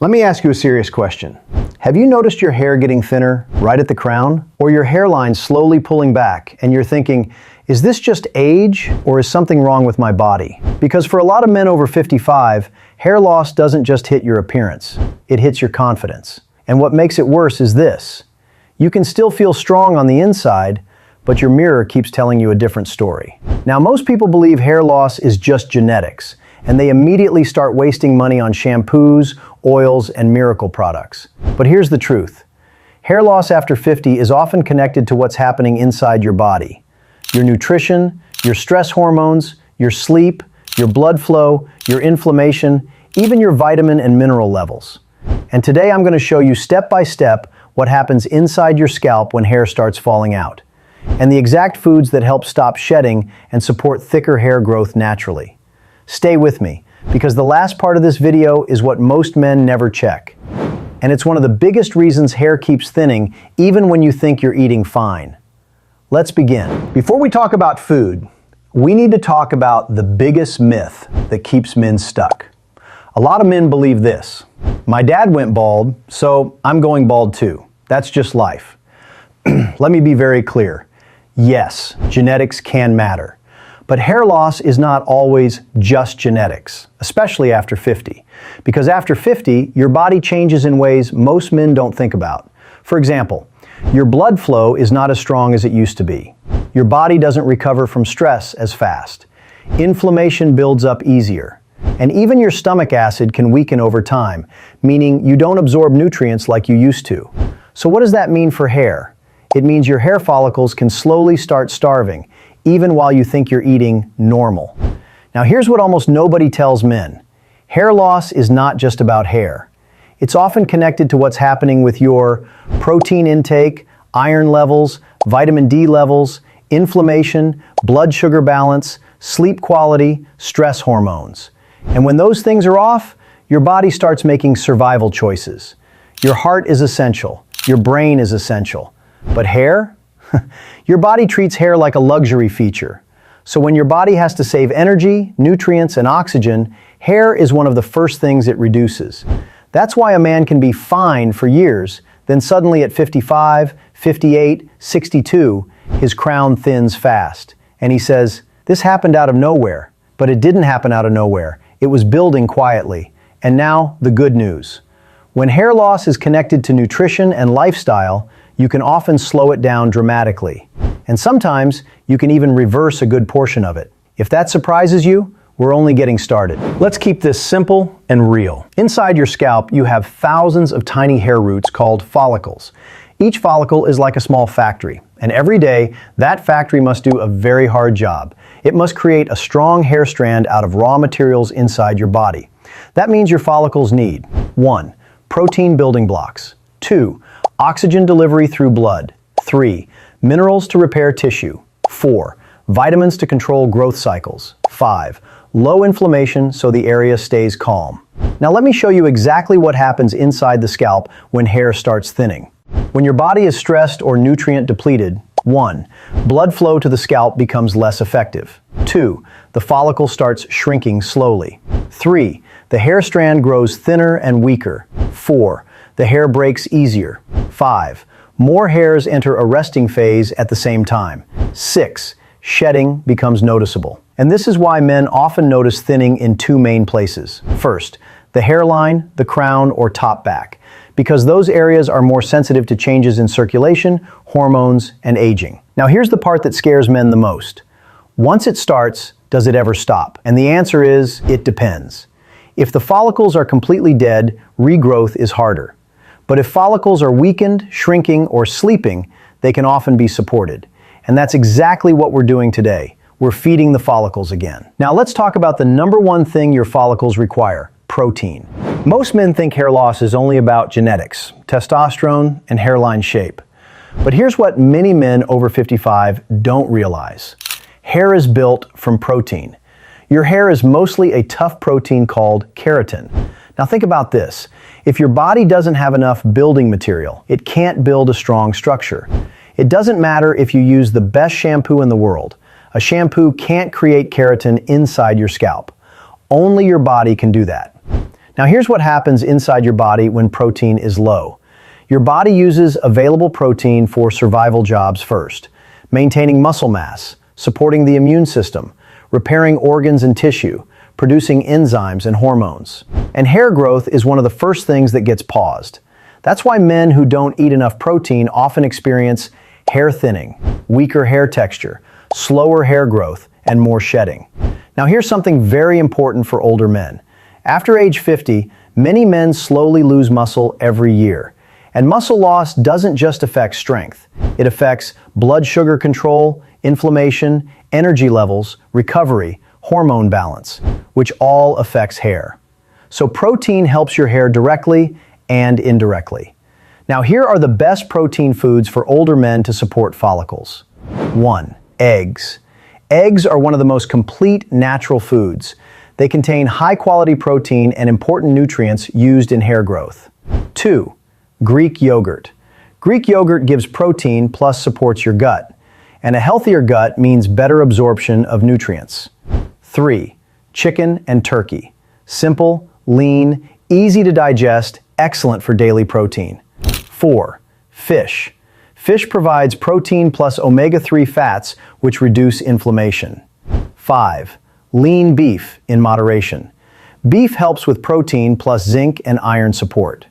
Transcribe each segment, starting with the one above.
Let me ask you a serious question. Have you noticed your hair getting thinner right at the crown? Or your hairline slowly pulling back and you're thinking, is this just age or is something wrong with my body? Because for a lot of men over 55, hair loss doesn't just hit your appearance, it hits your confidence. And what makes it worse is this. You can still feel strong on the inside, but your mirror keeps telling you a different story. Now, most people believe hair loss is just genetics, and they immediately start wasting money on shampoos, oils, and miracle products. But here's the truth. Hair loss after 50 is often connected to what's happening inside your body. Your nutrition, your stress hormones, your sleep, your blood flow, your inflammation, even your vitamin and mineral levels. And today I'm going to show you step by step what happens inside your scalp when hair starts falling out, and the exact foods that help stop shedding and support thicker hair growth naturally. Stay with me, because the last part of this video is what most men never check. And it's one of the biggest reasons hair keeps thinning even when you think you're eating fine. Let's begin. Before we talk about food, we need to talk about the biggest myth that keeps men stuck. A lot of men believe this. My dad went bald, so I'm going bald too. That's just life. Let me be very clear. Yes, genetics can matter. But hair loss is not always just genetics, especially after 50. Because after 50, your body changes in ways most men don't think about. For example, your blood flow is not as strong as it used to be. Your body doesn't recover from stress as fast. Inflammation builds up easier. And even your stomach acid can weaken over time, meaning you don't absorb nutrients like you used to. So what does that mean for hair? It means your hair follicles can slowly start starving, even while you think you're eating normal. Now here's what almost nobody tells men. Hair loss is not just about hair. It's often connected to what's happening with your protein intake, iron levels, vitamin D levels, inflammation, blood sugar balance, sleep quality, stress hormones. And when those things are off, your body starts making survival choices. Your heart is essential. Your brain is essential. But hair? Your body treats hair like a luxury feature. So when your body has to save energy, nutrients, and oxygen, hair is one of the first things it reduces. That's why a man can be fine for years, then suddenly at 55, 58, 62, his crown thins fast. And he says, this happened out of nowhere. But it didn't happen out of nowhere. It was building quietly. And now, the good news. When hair loss is connected to nutrition and lifestyle, you can often slow it down dramatically. And sometimes, you can even reverse a good portion of it. If that surprises you, we're only getting started. Let's keep this simple and real. Inside your scalp, you have thousands of tiny hair roots called follicles. Each follicle is like a small factory, and every day, that factory must do a very hard job. It must create a strong hair strand out of raw materials inside your body. That means your follicles need 1. Protein building blocks. 2. Oxygen delivery through blood. 3. Minerals to repair tissue. 4. Vitamins to control growth cycles. 5. Low inflammation so the area stays calm. Now let me show you exactly what happens inside the scalp when hair starts thinning. When your body is stressed or nutrient depleted, 1. Blood flow to the scalp becomes less effective. 2. The follicle starts shrinking slowly. 3. The hair strand grows thinner and weaker. 4. The hair breaks easier. 5. More hairs enter a resting phase at the same time. 6. Shedding becomes noticeable. And this is why men often notice thinning in 2 main places. First, the hairline, the crown, or top back, because those areas are more sensitive to changes in circulation, hormones, and aging. Now here's the part that scares men the most. Once it starts, does it ever stop? And the answer is, it depends. If the follicles are completely dead, regrowth is harder. But if follicles are weakened, shrinking, or sleeping, they can often be supported. And that's exactly what we're doing today. We're feeding the follicles again. Now let's talk about the number 1 thing your follicles require: protein. Most men think hair loss is only about genetics, testosterone, and hairline shape. But here's what many men over 55 don't realize. Hair is built from protein. Your hair is mostly a tough protein called keratin. Now think about this. If your body doesn't have enough building material, it can't build a strong structure. It doesn't matter if you use the best shampoo in the world. A shampoo can't create keratin inside your scalp. Only your body can do that. Now here's what happens inside your body when protein is low. Your body uses available protein for survival jobs first, maintaining muscle mass, supporting the immune system, repairing organs and tissue, producing enzymes and hormones. And hair growth is one of the first things that gets paused. That's why men who don't eat enough protein often experience hair thinning, weaker hair texture, slower hair growth, and more shedding. Now here's something very important for older men. After age 50, many men slowly lose muscle every year. And muscle loss doesn't just affect strength. It affects blood sugar control, inflammation, energy levels, recovery, hormone balance, which all affects hair. So protein helps your hair directly and indirectly. Now here are the best protein foods for older men to support follicles. 1. Eggs. Eggs are one of the most complete natural foods. They contain high-quality protein and important nutrients used in hair growth. 2. Greek yogurt. Greek yogurt gives protein plus supports your gut. And a healthier gut means better absorption of nutrients. 3. Chicken and turkey. Simple, lean, easy to digest, excellent for daily protein. 4. Fish. Fish provides protein plus omega-3 fats, which reduce inflammation. 5. Lean beef in moderation. Beef helps with protein plus zinc and iron support.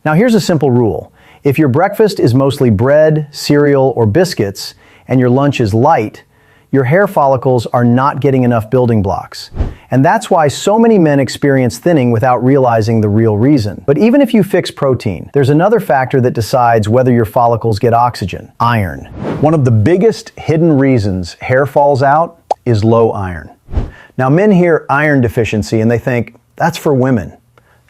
Now here's a simple rule. If your breakfast is mostly bread, cereal, or biscuits, and your lunch is light, your hair follicles are not getting enough building blocks. And that's why so many men experience thinning without realizing the real reason. But even if you fix protein, there's another factor that decides whether your follicles get oxygen: iron. One of the biggest hidden reasons hair falls out is low iron. Now men hear iron deficiency and they think, that's for women.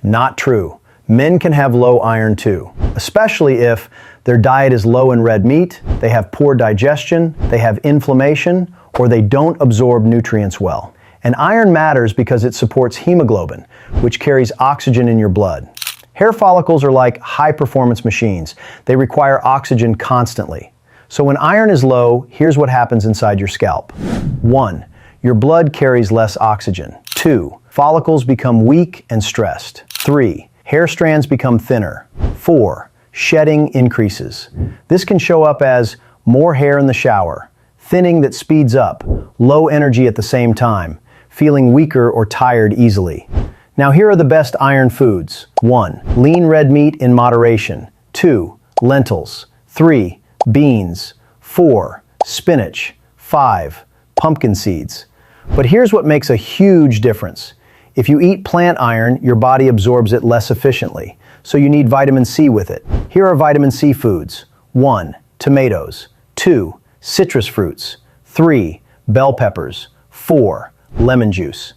Not true. Men can have low iron too, especially if their diet is low in red meat, they have poor digestion, they have inflammation, or they don't absorb nutrients well. And iron matters because it supports hemoglobin, which carries oxygen in your blood. Hair follicles are like high-performance machines. They require oxygen constantly. So when iron is low, here's what happens inside your scalp. 1. Your blood carries less oxygen. 2. Follicles become weak and stressed. 3. Hair strands become thinner. 4. Shedding increases. This can show up as more hair in the shower, thinning that speeds up, low energy at the same time, feeling weaker or tired easily. Now here are the best iron foods. 1. Lean red meat in moderation. 2. Lentils. 3. Beans. 4. Spinach. 5. Pumpkin seeds. But here's what makes a huge difference. If you eat plant iron, your body absorbs it less efficiently, so you need vitamin C with it. Here are vitamin C foods. 1. Tomatoes. 2. Citrus fruits. 3. Bell peppers. 4. Lemon juice.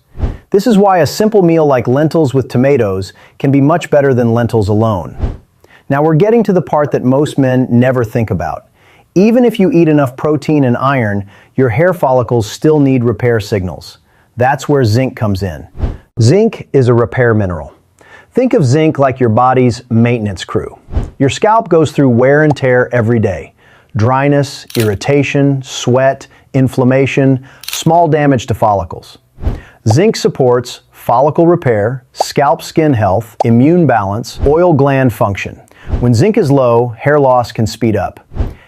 This is why a simple meal like lentils with tomatoes can be much better than lentils alone. Now we're getting to the part that most men never think about. Even if you eat enough protein and iron, your hair follicles still need repair signals. That's where zinc comes in. Zinc is a repair mineral. Think of zinc like your body's maintenance crew. Your scalp goes through wear and tear every day. Dryness, irritation, sweat, inflammation, small damage to follicles. Zinc supports follicle repair, scalp skin health, immune balance, oil gland function. When zinc is low, hair loss can speed up.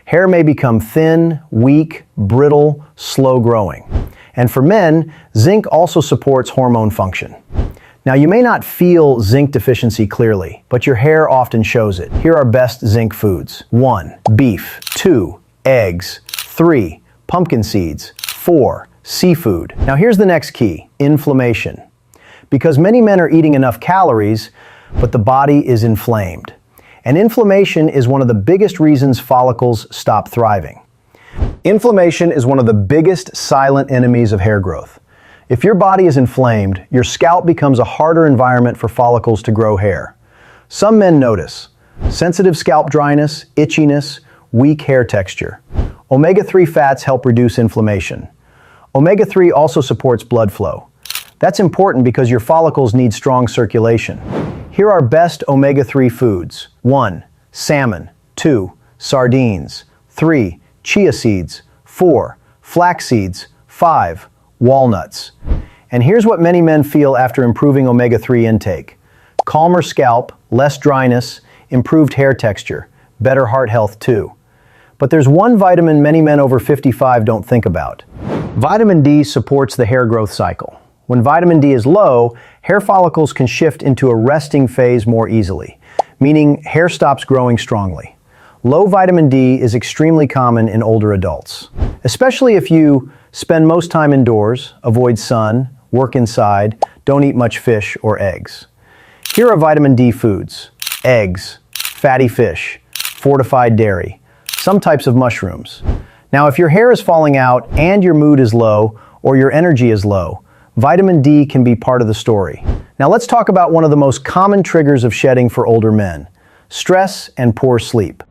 Hair may become thin, weak, brittle, slow growing. And for men, zinc also supports hormone function. Now you may not feel zinc deficiency clearly, but your hair often shows it. Here are best zinc foods. 1. Beef. 2. Eggs. 3. Pumpkin seeds. 4. Seafood. Now here's the next key: inflammation. Because many men are eating enough calories, but the body is inflamed. And inflammation is one of the biggest reasons follicles stop thriving. Inflammation is one of the biggest silent enemies of hair growth. If your body is inflamed, your scalp becomes a harder environment for follicles to grow hair. Some men notice sensitive scalp dryness, itchiness, weak hair texture. Omega-3 fats help reduce inflammation. Omega-3 also supports blood flow. That's important because your follicles need strong circulation. Here are best omega-3 foods. 1. Salmon. 2. Sardines. 3. Chia seeds. 4. Flax seeds. 5. Walnuts. And here's what many men feel after improving omega-3 intake: calmer scalp, less dryness, improved hair texture, better heart health too. But there's one vitamin many men over 55 don't think about. Vitamin D supports the hair growth cycle. When vitamin D is low, hair follicles can shift into a resting phase more easily, meaning hair stops growing strongly. Low vitamin D is extremely common in older adults, especially if you spend most time indoors, avoid sun, work inside, don't eat much fish or eggs. Here are vitamin D foods: eggs, fatty fish, fortified dairy, some types of mushrooms. Now, if your hair is falling out and your mood is low or your energy is low, vitamin D can be part of the story. Now let's talk about one of the most common triggers of shedding for older men: stress and poor sleep.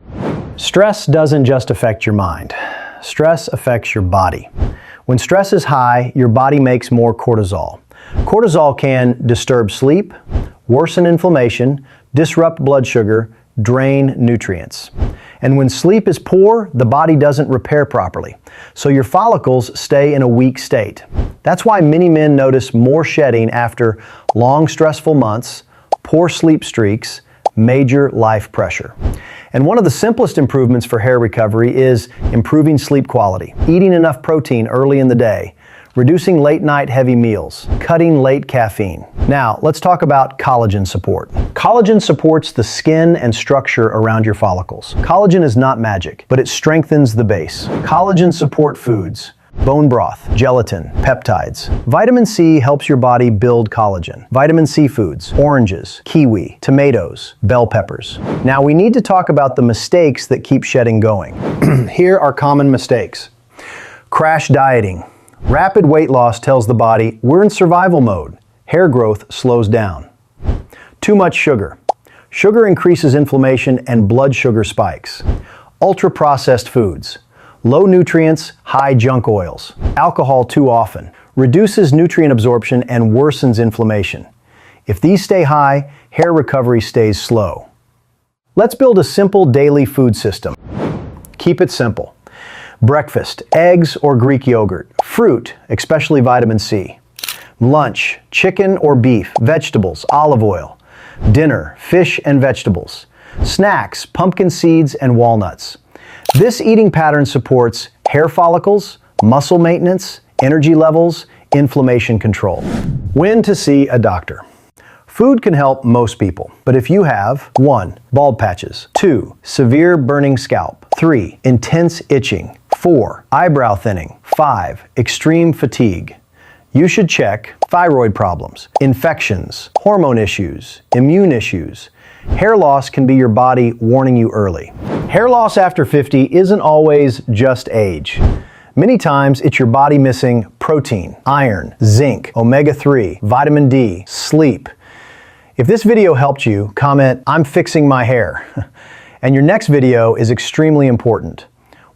Stress doesn't just affect your mind. Stress affects your body. When stress is high, your body makes more cortisol. Cortisol can disturb sleep, worsen inflammation, disrupt blood sugar, drain nutrients. And when sleep is poor, the body doesn't repair properly, so your follicles stay in a weak state. That's why many men notice more shedding after long stressful months, poor sleep streaks, major life pressure. And one of the simplest improvements for hair recovery is improving sleep quality, eating enough protein early in the day, reducing late-night heavy meals, cutting late caffeine. Now, let's talk about collagen support. Collagen supports the skin and structure around your follicles. Collagen is not magic, but it strengthens the base. Collagen support foods: bone broth, gelatin, peptides. Vitamin C helps your body build collagen. Vitamin C foods: oranges, kiwi, tomatoes, bell peppers. Now, we need to talk about the mistakes that keep shedding going. Here are common mistakes. Crash dieting. Rapid weight loss tells the body we're in survival mode. Hair growth slows down. Too much sugar. Sugar increases inflammation and blood sugar spikes. Ultra-processed foods. Low nutrients, high junk oils. Alcohol too often reduces nutrient absorption and worsens inflammation. If these stay high, hair recovery stays slow. Let's build a simple daily food system. Keep it simple. Breakfast: eggs or Greek yogurt. Fruit, especially vitamin C. Lunch: chicken or beef, vegetables, olive oil. Dinner: fish and vegetables. Snacks: pumpkin seeds and walnuts. This eating pattern supports hair follicles, muscle maintenance, energy levels, inflammation control. When to see a doctor. Food can help most people, but if you have 1. Bald patches, 2. Severe burning scalp, 3. Intense itching, 4. Eyebrow thinning, 5. Extreme fatigue, you should check thyroid problems, infections, hormone issues, immune issues. Hair loss can be your body warning you early. Hair loss after 50 isn't always just age. Many times it's your body missing protein, iron, zinc, omega-3, vitamin D, sleep. If this video helped you, comment, "I'm fixing my hair." And your next video is extremely important.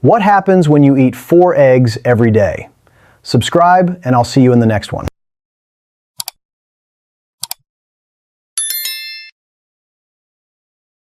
What happens when you eat 4 eggs every day? Subscribe, and I'll see you in the next one.